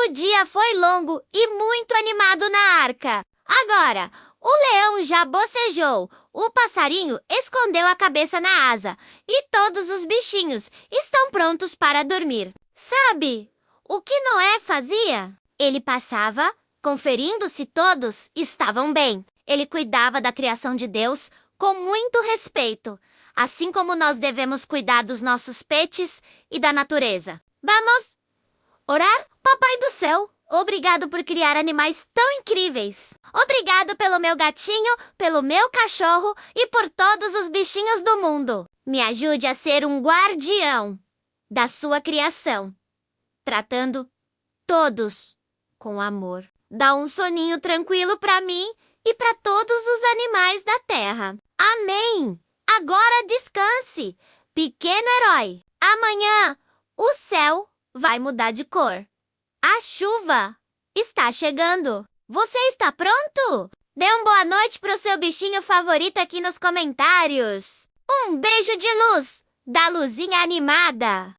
O dia foi longo e muito animado na arca. Agora, o leão já bocejou, o passarinho escondeu a cabeça na asa e todos os bichinhos estão prontos para dormir. Sabe o que Noé fazia? Ele passava conferindo se todos estavam bem. Ele cuidava da criação de Deus com muito respeito, assim como nós devemos cuidar dos nossos pets e da natureza. Vamos orar? Papai do céu, obrigado por criar animais tão incríveis. Obrigado pelo meu gatinho, pelo meu cachorro e por todos os bichinhos do mundo. Me ajude a ser um guardião da sua criação, tratando todos com amor. Dá um soninho tranquilo para mim e para todos os animais da terra. Amém! Agora descanse, pequeno herói. Amanhã o céu vai mudar de cor. A chuva está chegando. Você está pronto? Dê uma boa noite pro seu bichinho favorito aqui nos comentários. Um beijo de luz da Luzinha Animada.